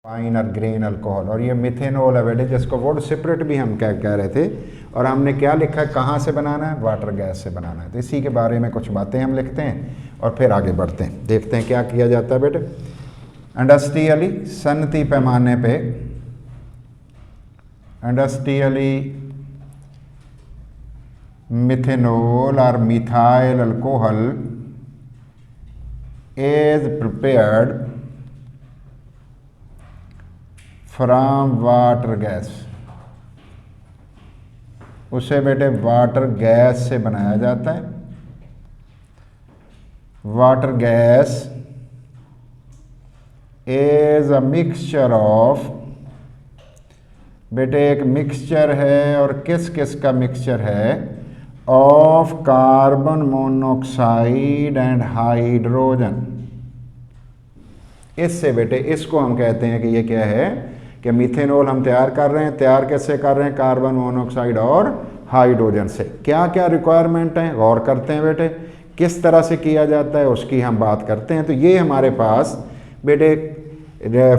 Wine और green alcohol, और ये मिथेनॉल है बेटे, जिसको वुड सेपरेट भी हम कह रहे थे। और हमने क्या लिखा है, कहाँ से बनाना है, वाटर गैस से बनाना है। तो इसी के बारे में कुछ बातें हम लिखते हैं और फिर आगे बढ़ते हैं, देखते हैं क्या किया जाता है बेटे। इंडस्ट्रियली सनती पैमाने पे, इंडस्ट्रियली मिथेनॉल और methyl alcohol is prepared from water gas, उसे बेटे वाटर गैस से बनाया जाता है। Water gas is a mixture of, बेटे एक मिक्सचर है, और किस किस का मिक्सचर है, of carbon monoxide and hydrogen. इससे बेटे इसको हम कहते हैं कि ये क्या है, कि मिथेनॉल हम तैयार कर रहे हैं। तैयार कैसे कर रहे हैं, कार्बन मोनोऑक्साइड और हाइड्रोजन से। क्या क्या रिक्वायरमेंट है, गौर करते हैं बेटे, किस तरह से किया जाता है उसकी हम बात करते हैं। तो ये हमारे पास बेटे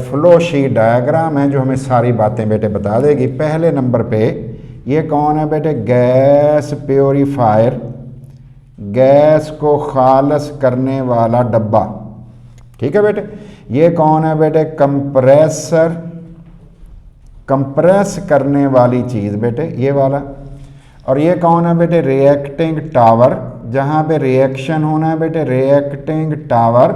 फ्लो शीट डायग्राम है जो हमें सारी बातें बेटे बता देगी। पहले नंबर पे ये कौन है बेटे, गैस प्योरीफायर, गैस को खालस करने वाला डब्बा, ठीक है बेटे। ये कौन है बेटे, कंप्रेसर, कंप्रेस करने वाली चीज़ बेटे, ये वाला। और ये कौन है बेटे, रिएक्टिंग टावर, जहाँ पे रिएक्शन होना है बेटे, रिएक्टिंग टावर।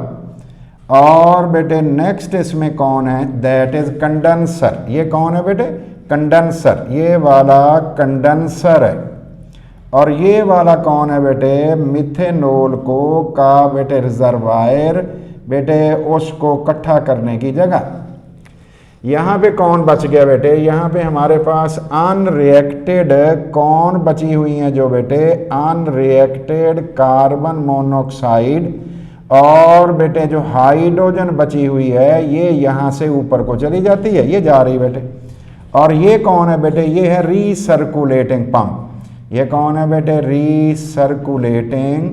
और बेटे नेक्स्ट इसमें कौन है, दैट इज कंडेंसर। ये कौन है बेटे, कंडेंसर, ये वाला कंडेंसर है। और ये वाला कौन है बेटे, मिथेनॉल को का बेटे रिजर्वायर, बेटे उसको इकट्ठा करने की जगह। यहाँ पे कौन बच गया बेटे, यहाँ पे हमारे पास अनरिएक्टेड कौन बची हुई हैं, जो बेटे अनरिएक्टेड कार्बन मोनोऑक्साइड, और बेटे जो हाइड्रोजन बची हुई है ये यहाँ से ऊपर को चली जाती है, ये जा रही बेटे। और ये कौन है बेटे, ये है रीसर्कुलेटिंग पंप। ये कौन है बेटे, रीसर्कुलेटिंग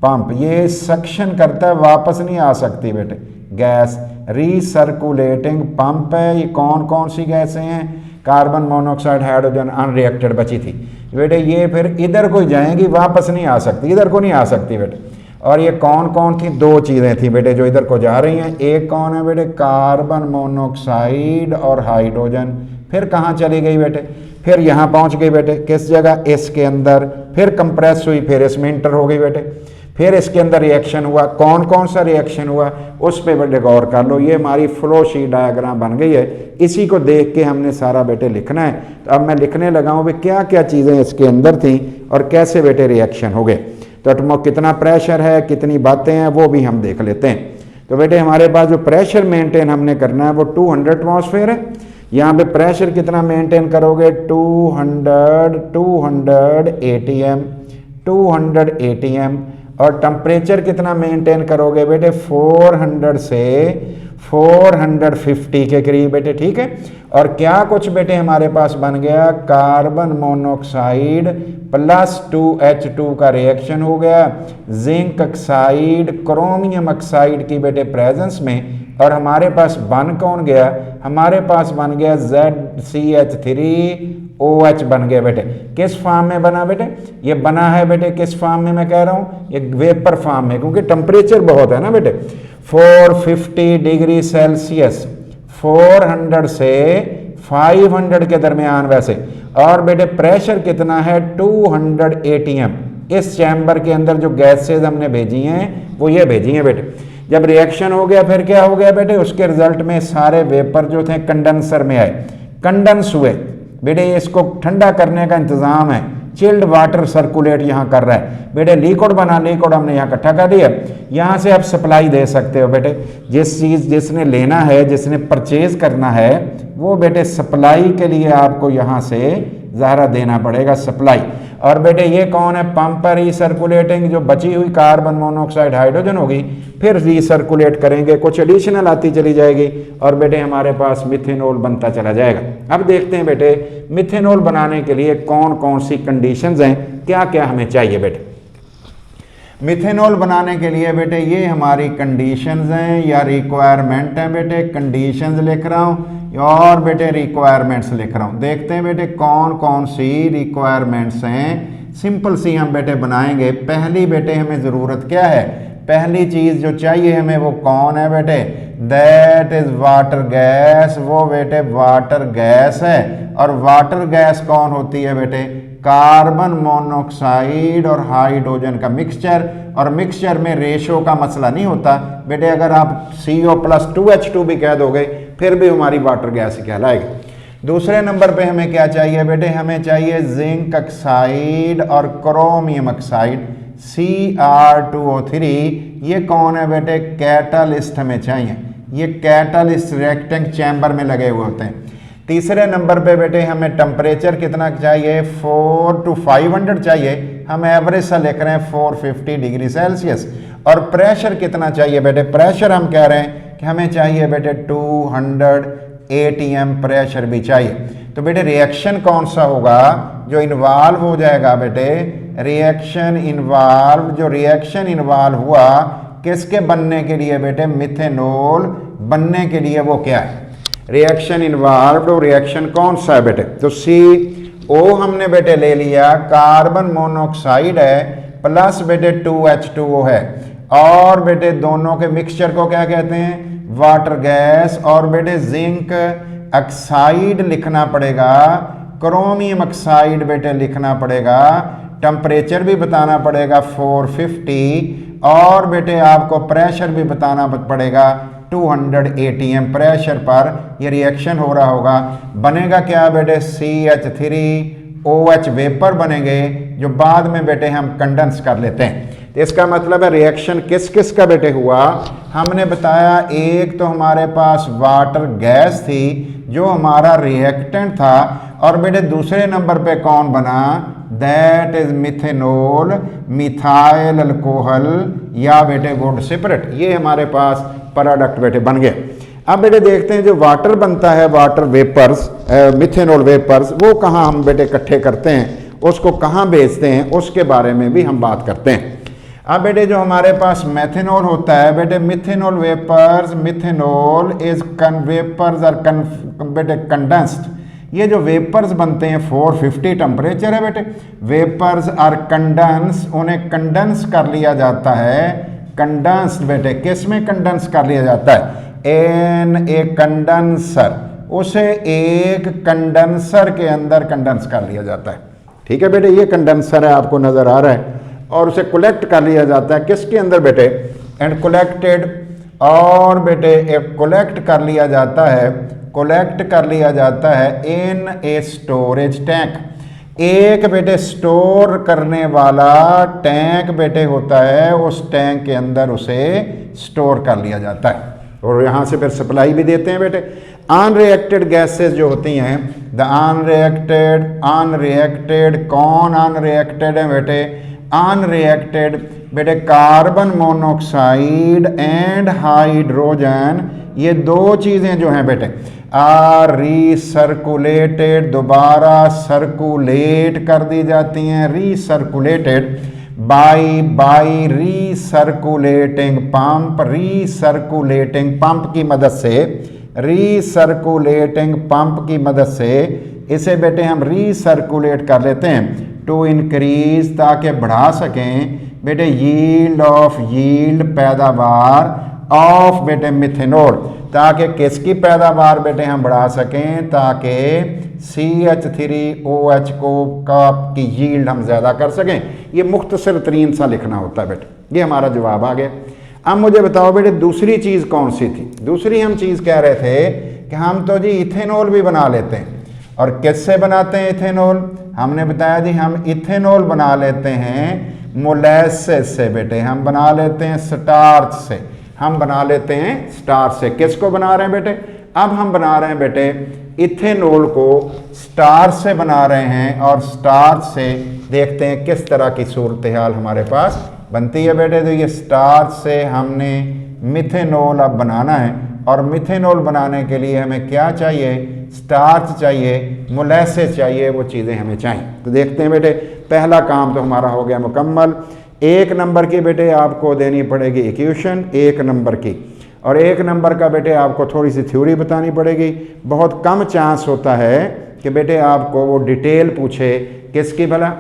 पंप। ये सक्शन करता है, वापस नहीं आ सकती बेटे गैस। रीसर्कुलेटिंग पंप है। ये कौन कौन सी गैसें हैं, कार्बन मोनोऑक्साइड, हाइड्रोजन, अनरिएक्टेड बची थी बेटे। ये फिर इधर को जाएंगी, वापस नहीं आ सकती, इधर को नहीं आ सकती बेटे। और ये कौन कौन थी, दो चीज़ें थी बेटे जो इधर को जा रही हैं। एक कौन है बेटे, कार्बन मोनोऑक्साइड और हाइड्रोजन। फिर कहाँ चली गई बेटे, फिर यहाँ पहुँच गई बेटे, किस जगह, इसके अंदर। फिर कंप्रेस हुई, फिर इसमें इंटर हो गई बेटे। फिर इसके अंदर रिएक्शन हुआ, कौन कौन सा रिएक्शन हुआ उस पे बेटे गौर कर लो। ये हमारी फ्लो शीट डायग्राम बन गई है, इसी को देख के हमने सारा बेटे लिखना है। तो अब मैं लिखने लगा हूँ भी क्या क्या चीज़ें इसके अंदर थी और कैसे बेटे रिएक्शन हो गए। तो कितना प्रेशर है, कितनी बातें हैं, वो भी हम देख लेते हैं। तो बेटे हमारे पास जो प्रेशर मेंटेन हमने करना है वो 200 एटमॉस्फेयर है। यहाँ पे प्रेशर कितना मेंटेन करोगे, 200 ATM, 200 ATM। और टेम्परेचर कितना मेंटेन करोगे बेटे, 400 से 450 के करीब बेटे, ठीक है। और क्या कुछ बेटे हमारे पास बन गया, कार्बन मोनोऑक्साइड प्लस 2H2 का रिएक्शन हो गया जिंक ऑक्साइड क्रोमियम ऑक्साइड की बेटे प्रेजेंस में। और हमारे पास बन कौन गया, हमारे पास बन गया ZCH3OH बन गया बेटे। किस फॉर्म में बना बेटे, ये बना है बेटे किस फॉर्म में, मैं कह रहा हूँ ये वेपर फॉर्म में, क्योंकि टेम्परेचर बहुत है ना बेटे, 450 डिग्री सेल्सियस, 400 से 500 के दरमियान वैसे। और बेटे प्रेशर कितना है, 200 ATM। इस चैम्बर के अंदर जो गैसेज हमने भेजी हैं वो ये भेजी हैं बेटे। जब रिएक्शन हो गया फिर क्या हो गया बेटे, उसके रिजल्ट में सारे वेपर जो थे कंडेंसर में आए, कंडेंस हुए बेटे। इसको ठंडा करने का इंतजाम है, चिल्ड वाटर सर्कुलेट यहाँ कर रहा है बेटे। लिक्विड बना, लिक्विड हमने यहाँ इकट्ठा कर दिया। यहाँ से आप सप्लाई दे सकते हो बेटे, जिस चीज़ जिसने लेना है, जिसने परचेज करना है, वो बेटे सप्लाई के लिए आपको यहाँ से ज़ाहरा देना पड़ेगा, सप्लाई। और बेटे ये कौन है, पंप पर रीसर्कुलेटिंग, जो बची हुई कार्बन मोनोऑक्साइड हाइड्रोजन होगी फिर रीसर्कुलेट करेंगे, कुछ एडिशनल आती चली जाएगी और बेटे हमारे पास मिथेनॉल बनता चला जाएगा। अब देखते हैं बेटे मिथेनॉल बनाने के लिए कौन कौन सी कंडीशंस हैं, क्या क्या हमें चाहिए बेटे। मिथेनॉल बनाने के लिए बेटे ये हमारी कंडीशंस हैं या रिक्वायरमेंट हैं बेटे, कंडीशंस लिख रहा हूँ और बेटे रिक्वायरमेंट्स लिख रहा हूँ। देखते हैं बेटे कौन कौन सी रिक्वायरमेंट्स हैं। सिंपल सी हम बेटे बनाएंगे। पहली बेटे हमें ज़रूरत क्या है, पहली चीज़ जो चाहिए हमें वो कौन है बेटे, दैट इज़ वाटर गैस। वो बेटे वाटर गैस है। और वाटर गैस कौन होती है बेटे, कार्बन मोनोऑक्साइड और हाइड्रोजन का मिक्सचर। और मिक्सचर में रेशो का मसला नहीं होता बेटे, अगर आप CO+2H2 भी कह दोगे फिर भी हमारी वाटर गैस ही कहलाएगी। दूसरे नंबर पे हमें क्या चाहिए बेटे, हमें चाहिए जिंक ऑक्साइड और क्रोमियम ऑक्साइड Cr2O3। ये कौन है बेटे, कैटालिस्ट हमें चाहिए। ये कैटालिस्ट रिएक्टेंट चैम्बर में लगे हुए होते हैं। तीसरे नंबर पे बेटे हमें टेम्परेचर कितना चाहिए, 4 to 500 चाहिए। हम एवरेज सा लिख रहे हैं 450 डिग्री सेल्सियस। और प्रेशर कितना चाहिए बेटे, प्रेशर हम कह रहे हैं कि हमें चाहिए बेटे 200 ATM प्रेशर भी चाहिए। तो बेटे रिएक्शन कौन सा होगा जो इन्वॉल्व हो जाएगा बेटे, रिएक्शन इन्वॉल्व, जो रिएक्शन इन्वॉल्व हुआ किसके बनने के लिए बेटे, मिथेनॉल बनने के लिए, वो क्या है, रिएक्शन इन्वॉल्व। रिएक्शन कौन सा है बेटे, तो CO हमने बेटे ले लिया, कार्बन मोनोऑक्साइड है प्लस बेटे 2H2O है। और बेटे दोनों के मिक्सचर को क्या कहते हैं, वाटर गैस। और बेटे जिंक ऑक्साइड लिखना पड़ेगा, क्रोमियम ऑक्साइड बेटे लिखना पड़ेगा, टेम्परेचर भी बताना पड़ेगा 450। और बेटे आपको प्रेशर भी बताना पड़ेगा 200 ATM प्रेशर पर ये रिएक्शन हो रहा होगा। बनेगा क्या बेटे, CH3OH वेपर बनेंगे, जो बाद में बेटे हम कंडेंस कर लेते हैं। तो इसका मतलब है रिएक्शन किस किस का बेटे हुआ, हमने बताया एक तो हमारे पास वाटर गैस थी जो हमारा रिएक्टेंट था। और बेटे दूसरे नंबर पे कौन बना, that is methanol, methyl alcohol या बेटे वुड सेपरेट। ये हमारे पास प्रोडक्ट बेटे बन गए। अब बेटे देखते हैं जो वाटर बनता है, वाटर वेपर्स, मिथेनॉल वेपर्स, वो कहाँ हम बेटे इकट्ठे करते हैं, उसको कहाँ बेचते हैं, उसके बारे में भी हम बात करते हैं। अब बेटे जो हमारे पास मेथेनॉल होता है बेटे, methanol vapours, methanol is vapours are बेटे कंडेंस्ड। ये जो वेपर्स बनते हैं 450 टेम्परेचर है बेटे, वेपर्स आर कंडेंस, उन्हें कंडेंस कर लिया जाता है। कंडेंस बेटे किस में कंडेंस कर लिया जाता है, इन ए कंडेंसर, उसे एक कंडेंसर के अंदर कंडेंस कर लिया जाता है। ठीक है बेटे, ये कंडेंसर है, आपको नजर आ रहा है। और उसे कलेक्ट कर लिया जाता है किसके अंदर बेटे, एंड कलेक्टेड, और बेटे एक कलेक्ट कर लिया जाता है, कलेक्ट कर लिया जाता है इन ए स्टोरेज टैंक। एक बेटे स्टोर करने वाला टैंक बेटे होता है, उस टैंक के अंदर उसे स्टोर कर लिया जाता है और यहाँ से फिर सप्लाई भी देते हैं बेटे। अनरिएक्टेड गैसेस जो होती हैं, द अनरिएक्टेड कौन अनरिएक्टेड है बेटे, अनरिएक्टेड बेटे कार्बन मोनोऑक्साइड एंड हाइड्रोजन, ये दो चीज़ें जो हैं बेटे आर रीसर्कुलेटेड, दोबारा सर्कुलेट कर दी जाती हैं, recirculated by recirculating pump, recirculating pump की मदद से, रीसर्कुलेटिंग पंप की मदद से इसे बेटे हम रीसर्कुलेट कर लेते हैं टू इंक्रीज, ताकि बढ़ा सकें बेटे यील्ड ऑफ, यील्ड पैदावार ऑफ बेटे मिथेनॉल, ताकि किसकी पैदावार बेटे हम बढ़ा सकें, ताकि CH3OH को का की यील्ड हम ज़्यादा कर सकें। ये मुख्तसर तरीन सा लिखना होता है बेटे। ये हमारा जवाब आ गया। अब मुझे बताओ बेटे दूसरी चीज़ कौन सी थी, दूसरी हम चीज़ कह रहे थे कि हम तो जी इथेनॉल भी बना लेते हैं। और किससे बनाते हैं इथेनॉल, हमने बताया जी हम इथेनॉल बना लेते हैं मोलेसेस से बेटे, हम बना लेते हैं स्टार्च से, हम बना लेते हैं स्टार्च से। किसको बना रहे हैं बेटे, अब हम बना रहे हैं बेटे इथेनॉल को स्टार्च से बना रहे हैं। और स्टार्च से देखते हैं किस तरह की सूरत हाल हमारे पास बनती है बेटे। तो ये स्टार्च से हमने मिथेनॉल अब बनाना है, और मिथेनॉल बनाने के लिए हमें क्या चाहिए, स्टार्च चाहिए, मोलेसेस चाहिए, वो चीज़ें हमें चाहिए। तो देखते हैं बेटे पहला काम तो हमारा हो गया मुकम्मल। 1 नंबर की बेटे आपको देनी पड़ेगी इक्वेशन 1 नंबर की, और 1 नंबर का बेटे आपको थोड़ी सी थ्योरी बतानी पड़ेगी। बहुत कम चांस होता है कि बेटे आपको वो डिटेल पूछे किसकी भला,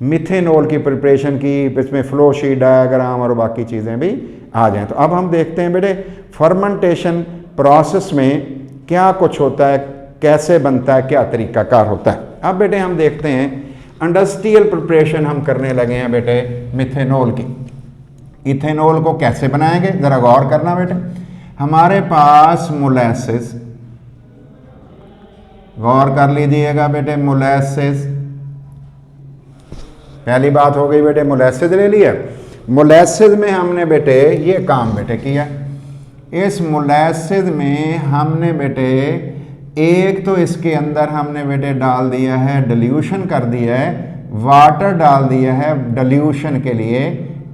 मिथेनॉल की प्रिपरेशन की, इसमें फ्लो शीट डायग्राम और बाकी चीज़ें भी आ जाएं। तो अब हम देखते हैं बेटे फर्मेंटेशन प्रोसेस में क्या कुछ होता है, कैसे बनता है, क्या तरीकाकार होता है। अब बेटे हम देखते हैं इंडस्ट्रियल प्रिपरेशन हम करने लगे हैं बेटे मिथेनॉल की। इथेनॉल को कैसे बनाएंगे ज़रा गौर करना बेटे। हमारे पास मोलेसिस, गौर कर लीजिएगा बेटे, मोलेसिस पहली बात हो गई बेटे, मोलेसिस ले लिया। मोलेसिस में हमने बेटे ये काम बेटे किया, इस मोलेसिस में हमने बेटे एक तो इसके अंदर हमने बेटे डाल दिया है, डिल्यूशन कर दिया है, वाटर डाल दिया है डिल्यूशन के लिए,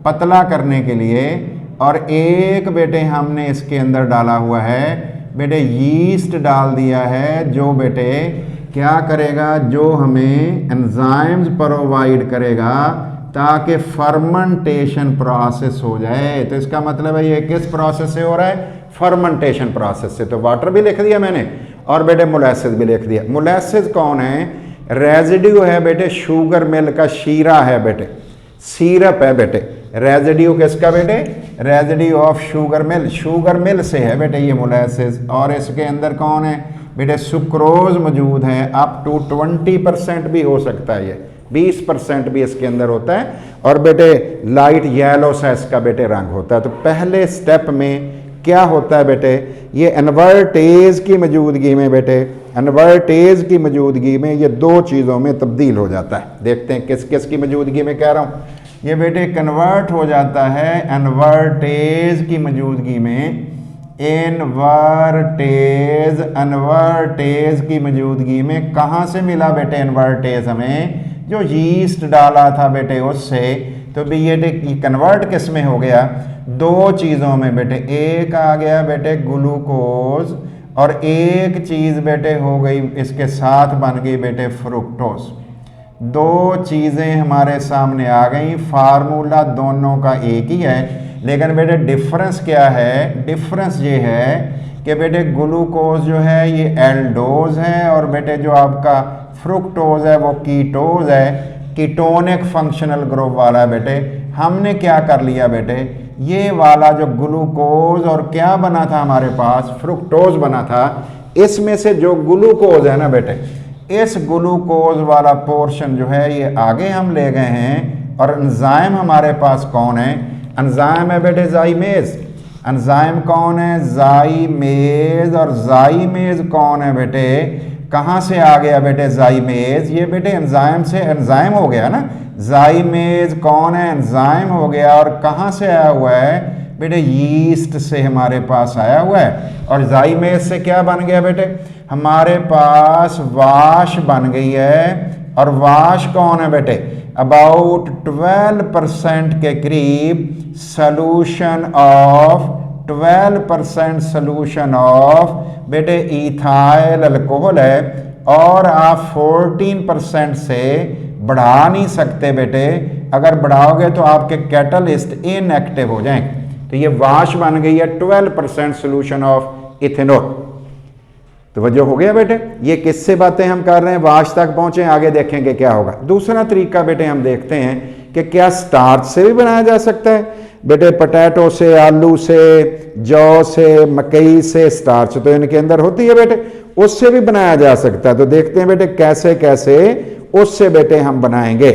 पतला करने के लिए, और एक बेटे हमने इसके अंदर डाला हुआ है बेटे यीस्ट डाल दिया है, जो बेटे क्या करेगा, जो हमें एंजाइम्स प्रोवाइड करेगा ताकि फर्मेंटेशन प्रोसेस हो जाए। तो इसका मतलब है ये किस प्रोसेस से हो रहा है, फर्मेंटेशन प्रोसेस से। तो वाटर भी लिख दिया मैंने और बेटे मोलेसिस भी लिख दिया। मोलेसिस कौन है, रेजिड्यू है बेटे शुगर मिल का, शीरा है बेटे, सीरप है बेटे। रेजिड्यू किसका बेटे, residue of sugar mill, sugar mill से है बेटे ये मोलेसिस। और इसके अंदर कौन है बेटे, सुक्रोज मौजूद है, अप टू 20% भी हो सकता है, ये 20% भी इसके अंदर होता है। और बेटे लाइट येलो सा इसका बेटे रंग होता है। तो पहले स्टेप में क्या होता है बेटे, ये इन्वर्टेज की मौजूदगी में बेटे, इन्वर्टेज की मौजूदगी में ये दो चीज़ों में तब्दील हो जाता है। देखते हैं किस किस की मौजूदगी में कह रहा हूँ, ये बेटे कन्वर्ट हो जाता है इन्वर्टेज की मौजूदगी में, इन्वर्टेज, इन्वर्टेज की मौजूदगी में। कहाँ से मिला बेटे इन्वर्टेज हमें, जो यीस्ट डाला था बेटे उससे। तो भी ये कन्वर्ट किस में हो गया, दो चीज़ों में बेटे, एक आ गया बेटे ग्लूकोज और एक चीज़ बेटे हो गई इसके साथ बन गई बेटे फ्रुक्टोज। दो चीज़ें हमारे सामने आ गई, फार्मूला दोनों का एक ही है, लेकिन बेटे डिफरेंस क्या है, डिफरेंस ये है कि बेटे ग्लूकोज जो है ये एल्डोज है और बेटे जो आपका फ्रुक्टोज है वो कीटोज है, कीटोनिक फंक्शनल ग्रुप वाला है बेटे। हमने क्या कर लिया बेटे, ये वाला जो ग्लूकोज और क्या बना था हमारे पास, फ्रुक्टोज बना था, इसमें से जो ग्लूकोज है ना बेटे, इस ग्लूकोज वाला पोर्शन जो है ये आगे हम ले गए हैं। और एंजाइम हमारे पास कौन है, एंजाइम है बेटे जाइमेज। एंजाइम कौन है, जाइमेज। और जाइमेज कौन है बेटे, कहाँ से आ गया बेटे जाइमेज, ये बेटे एंजाइम से एंजाइम हो गया ना। जाइमेज कौन है, एंजाइम हो गया। और कहाँ से आया हुआ है बेटे, यीस्ट से हमारे पास आया हुआ है। और जाइमेज से क्या बन गया बेटे, हमारे पास वाश बन गई है। और वाश कौन है बेटे, अबाउट 12% के करीब सोल्यूशन ऑफ, 12% सोल्यूशन ऑफ बेटे इथाइल अल्कोहल है। और आप 14% से बढ़ा नहीं सकते बेटे, अगर बढ़ाओगे तो आपके कैटलिस्ट इनएक्टिव हो जाएंगे। तो ये वाश बन गई है 12% सोल्यूशन ऑफ इथेनॉल। तो वजह हो गया बेटे, ये किससे बातें हम कर रहे हैं, वाश तक पहुंचे, आगे देखेंगे क्या होगा। दूसरा तरीका बेटे हम देखते हैं कि क्या स्टार्च से भी बनाया जा सकता है बेटे, पोटैटो से, आलू से, जौ से, मकई से, स्टार्च तो इनके अंदर होती है बेटे, उससे भी बनाया जा सकता है। तो देखते हैं बेटे कैसे कैसे उससे बेटे हम बनाएंगे,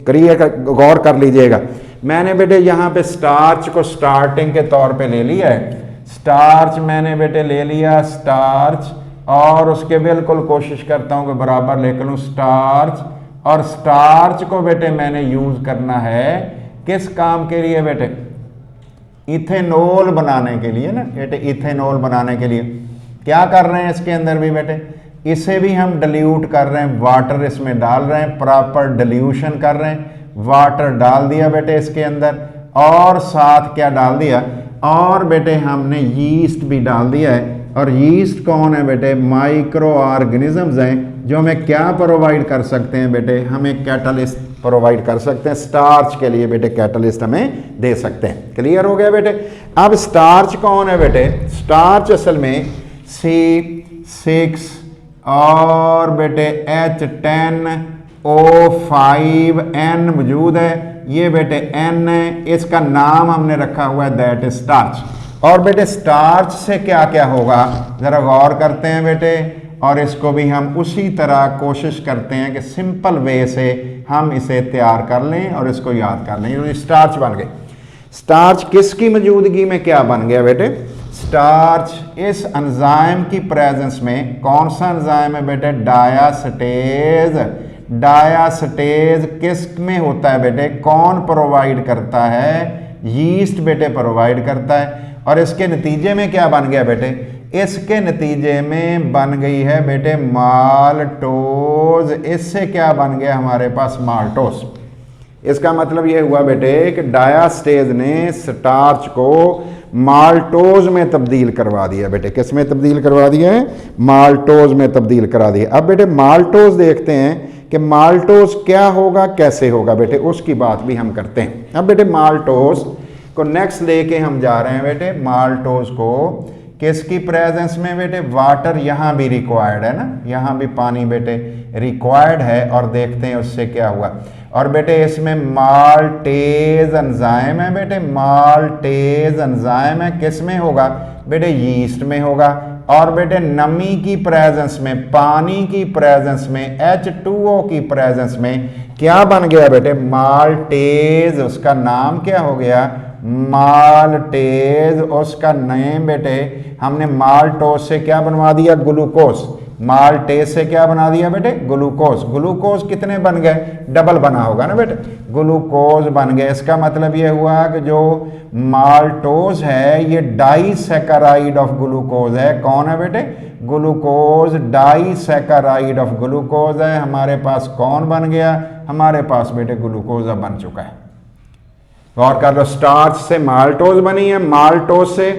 करिए गौर कर लीजिएगा। मैंने बेटे यहाँ पे स्टार्च को स्टार्टिंग के तौर पे ले लिया है, स्टार्च मैंने बेटे ले लिया, स्टार्च, और उसके बिल्कुल कोशिश करता हूँ कि बराबर लिख लूँ स्टार्च। और स्टार्च को बेटे मैंने यूज करना है किस काम के लिए बेटे, इथेनॉल बनाने के लिए ना बेटे, इथेनॉल बनाने के लिए। क्या कर रहे हैं इसके अंदर भी बेटे, इसे भी हम डिल्यूट कर रहे हैं, वाटर इसमें डाल रहे हैं, प्रॉपर डिल्यूशन कर रहे हैं। वाटर डाल दिया बेटे इसके अंदर, और साथ क्या डाल दिया, और बेटे हमने यीस्ट भी डाल दिया है। और यीस्ट कौन है बेटे, माइक्रो ऑर्गेनिजम्स हैं जो हमें क्या प्रोवाइड कर सकते हैं बेटे, हमें कैटलिस्ट प्रोवाइड कर सकते हैं। स्टार्च के लिए बेटे कैटलिस्ट हमें दे सकते हैं। क्लियर हो गया बेटे। अब स्टार्च कौन है बेटे? स्टार्च असल में C6 और बेटे H10O5N मौजूद है। ये बेटे N है, इसका नाम हमने रखा हुआ है दैट इज स्टार्च। और बेटे स्टार्च से क्या क्या होगा जरा गौर करते हैं बेटे, और इसको भी हम उसी तरह कोशिश करते हैं कि सिंपल वे से हम इसे तैयार कर लें और इसको याद कर लें। तो स्टार्च बन गए। स्टार्च किसकी मौजूदगी में क्या बन गया बेटे? स्टार्च इस एंजाइम की प्रेजेंस में, कौन सा एंजाइम है बेटे? डायास्टेज। डायास्टेज किस में होता है बेटे? कौन प्रोवाइड करता है? यीस्ट बेटे प्रोवाइड करता है। और इसके नतीजे में क्या बन गया बेटे? इसके नतीजे में बन गई है बेटे माल्टोज। इससे क्या बन गया हमारे पास? माल्टोज। इसका मतलब ये हुआ बेटे कि डायास्टेज ने स्टार्च को माल्टोज में तब्दील करवा दिया बेटे। किस में तब्दील करवा दिया है? माल्टोज में तब्दील करा दिया। अब बेटे माल्टोज देखते हैं कि माल्टोज क्या होगा, कैसे होगा बेटे, उसकी बात भी हम करते हैं। अब बेटे माल्टोज को नेक्स्ट लेके हम जा रहे हैं बेटे। माल्टोज को किसकी प्रेजेंस में बेटे? वाटर यहाँ भी रिक्वायर्ड है ना, यहाँ भी पानी बेटे रिक्वायर्ड है। और देखते हैं उससे क्या हुआ। और बेटे इसमें माल्टेज एंजाइम है बेटे, माल्टेज एंजाइम है। किस में होगा बेटे? यीस्ट में होगा। और बेटे नमी की प्रेजेंस में, पानी की प्रेजेंस में, H2O की प्रेजेंस में क्या बन गया बेटे? माल्टेज। उसका नाम क्या हो गया? माल्टेज। उसका नेम बेटे हमने माल्टोज से क्या बनवा दिया? ग्लूकोज। माल्टेज से क्या बना दिया बेटे? ग्लूकोज। ग्लूकोज कितने बन गए? डबल बना होगा ना बेटे, ग्लूकोज बन गए। इसका मतलब ये हुआ कि जो माल्टोज है ये डाइसैकेराइड ऑफ ग्लूकोज है। कौन है बेटे? ग्लूकोज। डाइसैकेराइड ऑफ ग्लूकोज है। हमारे पास कौन बन गया? हमारे पास बेटे ग्लूकोज अब बन चुका है। गौर कर लो, स्टार्च से माल्टोज बनी है, माल्टोज से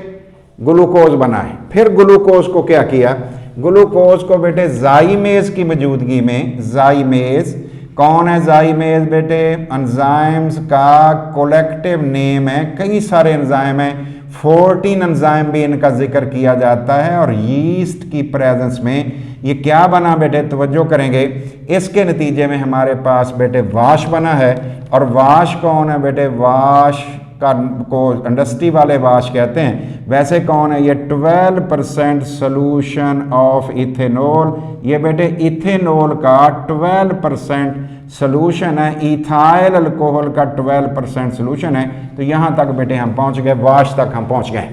ग्लूकोज बना है। फिर ग्लूकोज को क्या किया? ग्लूकोज को बेटे जाइमेज की मौजूदगी में, जाइमेज कौन है? जाइमेज बेटे एंजाइम्स का कोलेक्टिव नेम है। कई सारे एंजाइम हैं, 14 एंजाइम भी इनका जिक्र किया जाता है। और यीस्ट की प्रेजेंस में ये क्या बना बेटे? तवज्जो करेंगे। इसके नतीजे में हमारे पास बेटे वाश बना है। और वाश कौन है बेटे? वाश का को इंडस्ट्री वाले वाश कहते हैं। वैसे कौन है ये? 12% सोल्यूशन ऑफ इथेनॉल। ये बेटे इथेनॉल का 12% सोल्यूशन है, इथाइल अल्कोहल का 12% सोल्यूशन है। तो यहां तक बेटे हम पहुंच गए, वाश तक हम पहुंच गए।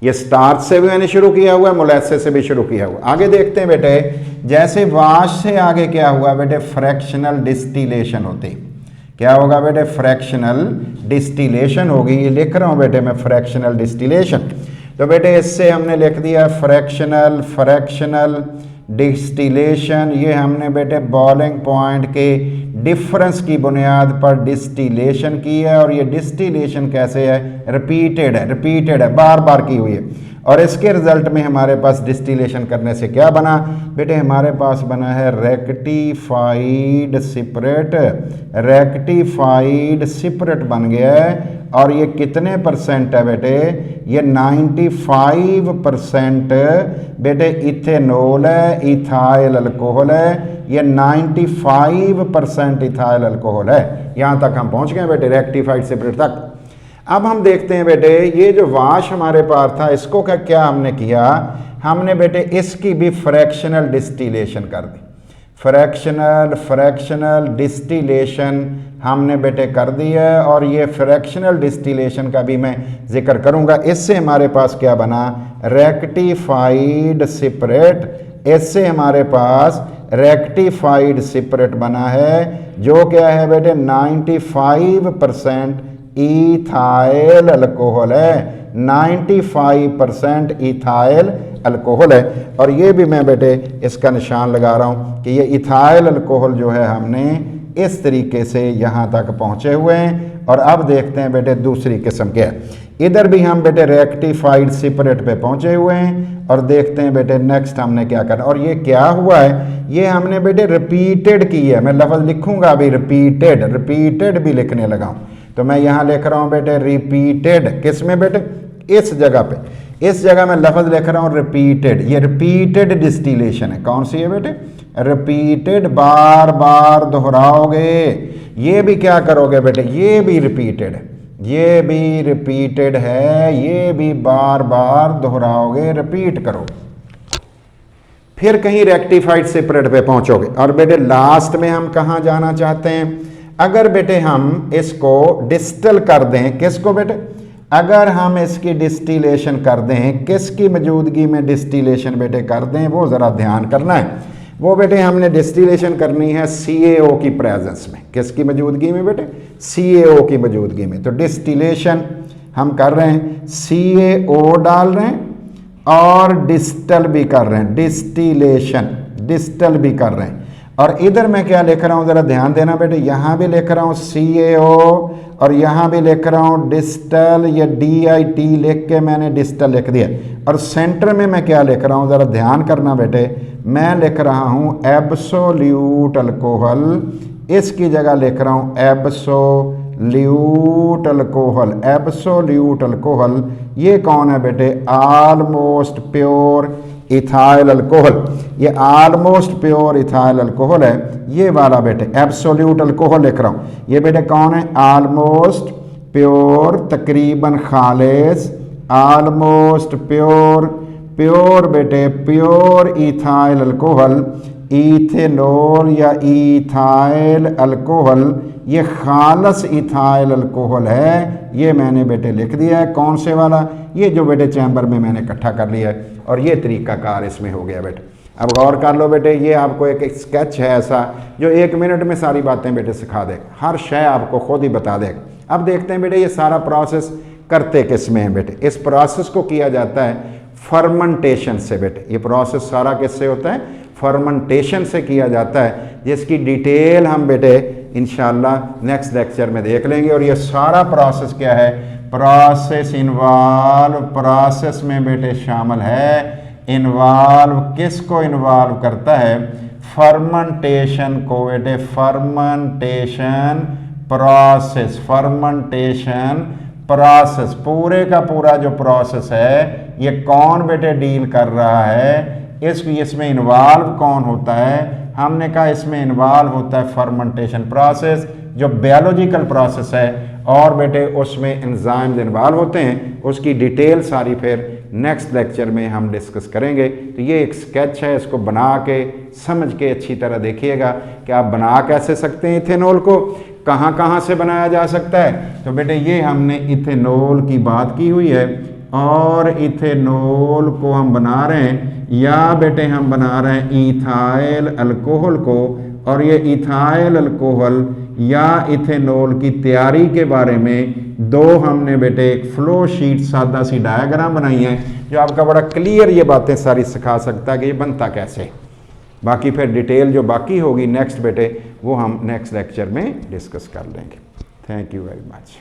ये स्टार्च से भी मैंने शुरू किया हुआ है, मोलेसेस से भी शुरू किया हुआ। आगे देखते हैं बेटे, जैसे वाश से आगे क्या हुआ बेटे? फ्रैक्शनल डिस्टिलेशन होती। क्या होगा बेटे? फ्रैक्शनल डिस्टिलेशन होगी। ये लिख रहा हूं बेटे मैं, फ्रैक्शनल डिस्टिलेशन। तो बेटे इससे हमने लिख दिया फ्रैक्शनल डिस्टिलेशन। ये हमने बेटे बॉइलिंग पॉइंट के डिफरेंस की बुनियाद पर डिस्टिलेशन की है। और ये डिस्टिलेशन कैसे है? रिपीटेड है, बार बार की हुई है। और इसके रिजल्ट में हमारे पास डिस्टिलेशन करने से क्या बना बेटे? हमारे पास बना है रेक्टिफाइड सिपरेट। रेक्टिफाइड सिपरेट बन गया है। और ये कितने परसेंट है बेटे? ये 95% बेटे इथेनॉल है, इथाइल अल्कोहल है। ये 95% इथाइल अल्कोहल है। यहाँ तक हम पहुँच गए बेटे, रेक्टिफाइड सिपरेट तक। अब हम देखते हैं बेटे, ये जो वाश हमारे पास था इसको क्या हमने किया? हमने बेटे इसकी भी फ्रैक्शनल डिस्टिलेशन कर दी। फ्रैक्शनल डिस्टिलेशन हमने बेटे कर दी है। और ये फ्रैक्शनल डिस्टिलेशन का भी मैं जिक्र करूंगा। इससे हमारे पास क्या बना? Rectified separate. इससे हमारे पास रेक्टिफाइड सिपरेट बना है, जो क्या है बेटे? 95% इथाइल अल्कोहल है। 95% इथाइल अल्कोहल है। और ये भी मैं बेटे इसका निशान लगा रहा हूँ कि ये इथाइल अल्कोहल जो है हमने इस तरीके से यहाँ तक पहुँचे हुए हैं। और अब देखते हैं बेटे दूसरी किस्म क्या है। इधर भी हम बेटे रेक्टिफाइड सेपरेट पे पहुंचे हुए हैं और देखते हैं बेटे नेक्स्ट हमने क्या करना। और ये क्या हुआ है, ये हमने बेटे रिपीटेड की है। मैं लफ्ज़ लिखूंगा अभी रिपीटेड, रिपीटेड भी लिखने लगा हूं, तो मैं यहां लिख रहा हूं बेटे रिपीटेड। किस में बेटे, इस जगह पे, इस जगह मैं लफ्ज़ लिख रहा हूं रिपीटेड। ये रिपीटेड डिस्टिलेशन है। कौन सी है बेटे, रिपीटेड, बार बार दोहराओगे। ये भी क्या करोगे बेटे, ये भी रिपीटेड है, ये भी रिपीटेड है, ये भी बार बार दोहराओगे, रिपीट करो। फिर कहीं रेक्टिफाइड सेपरेट पे पहुंचोगे। और बेटे लास्ट में हम कहां जाना चाहते हैं, अगर बेटे हम इसको डिस्टिल कर दें, किसको बेटे, अगर हम इसकी डिस्टिलेशन कर दें, किसकी मौजूदगी में डिस्टिलेशन बेटे कर दें, वो ज़रा ध्यान करना है। वो बेटे हमने डिस्टिलेशन करनी है CaO की प्रेजेंस में। किसकी मौजूदगी में बेटे, CaO की मौजूदगी में। तो डिस्टिलेशन हम कर रहे हैं, CaO डाल रहे हैं और डिस्टल भी कर रहे हैं, डिस्टिलेशन, डिस्टल भी कर रहे हैं। और इधर मैं क्या लिख रहा हूँ, ज़रा ध्यान देना बेटे, यहाँ भी लिख रहा हूँ CaO और यहाँ भी लिख रहा हूँ डिस्टल, या DIT लिख के मैंने डिस्टल लिख दिया। और सेंटर में मैं क्या लिख रहा हूँ, ज़रा ध्यान करना बेटे, मैं लिख रहा हूँ एब्सोल्यूट अल्कोहल, इसकी जगह लिख रहा हूँ एब्सोल्यूट अल्कोहल। एब्सोल्यूट अल्कोहल ये कौन है बेटे, ऑलमोस्ट प्योर इथाइल अल्कोहल। ये ऑलमोस्ट प्योर इथाइल अल्कोहल है, ये वाला बेटे एब्सोल्यूट अल्कोहल लिख रहा हूँ। ये बेटे कौन है, ऑलमोस्ट प्योर, तकरीबन खालिस, ऑलमोस्ट प्योर, प्योर बेटे प्योर इथाइल अल्कोहल, इथेनॉल या इथाइल अल्कोहल, ये खालस इथाइल अल्कोहल है। ये मैंने बेटे लिख दिया है। कौन से वाला, ये जो बेटे चैम्बर में मैंने इकट्ठा कर लिया है। और ये तरीकाकार इसमें हो गया बेटे। अब गौर कर लो बेटे, ये आपको एक स्केच है ऐसा जो 1 मिनट में सारी बातें बेटे सिखा देगा, हर शय आपको खुद ही बता देगा। अब देखते हैं बेटे ये सारा प्रोसेस करते किस में है बेटे। इस प्रोसेस को किया जाता है फर्मेंटेशन से बेटे। ये प्रोसेस सारा किससे होता है, फर्मेंटेशन से किया जाता है, जिसकी डिटेल हम बेटे इंशाल्लाह नेक्स्ट लेक्चर में देख लेंगे। और ये सारा प्रोसेस क्या है, प्रोसेस इन्वॉल्व, प्रोसेस में बेटे शामिल है, इन्वॉल्व किसको इन्वॉल्व करता है, फर्मेंटेशन को बेटे, फर्मेंटेशन प्रोसेस, फर्मेंटेशन प्रोसेस, पूरे का पूरा जो प्रोसेस है ये कौन बेटे डील कर रहा है, इसमें इन्वॉल्व कौन होता है। हमने कहा इसमें इन्वॉल्व होता है फर्मेंटेशन प्रोसेस, जो बायोलॉजिकल प्रोसेस है, और बेटे उसमें एंजाइम्स इन्वॉल्व होते हैं। उसकी डिटेल सारी फिर नेक्स्ट लेक्चर में हम डिस्कस करेंगे। तो ये एक स्केच है, इसको बना के समझ के अच्छी तरह देखिएगा कि आप बना कैसे सकते हैं इथेनॉल को, कहाँ कहाँ से बनाया जा सकता है। तो बेटे ये हमने इथेनॉल की बात की हुई है, और इथेनॉल को हम बना रहे हैं, या बेटे हम बना रहे हैं इथाइल अल्कोहल को। और ये इथाइल अल्कोहल या इथेनॉल की तैयारी के बारे में दो हमने बेटे एक फ्लो शीट सादा सी डायग्राम बनाई है, जो आपका बड़ा क्लियर ये बातें सारी सिखा सकता है कि ये बनता कैसे। बाकी फिर डिटेल जो बाकी होगी नेक्स्ट बेटे वो हम नेक्स्ट लेक्चर में डिस्कस कर लेंगे। Thank you very much.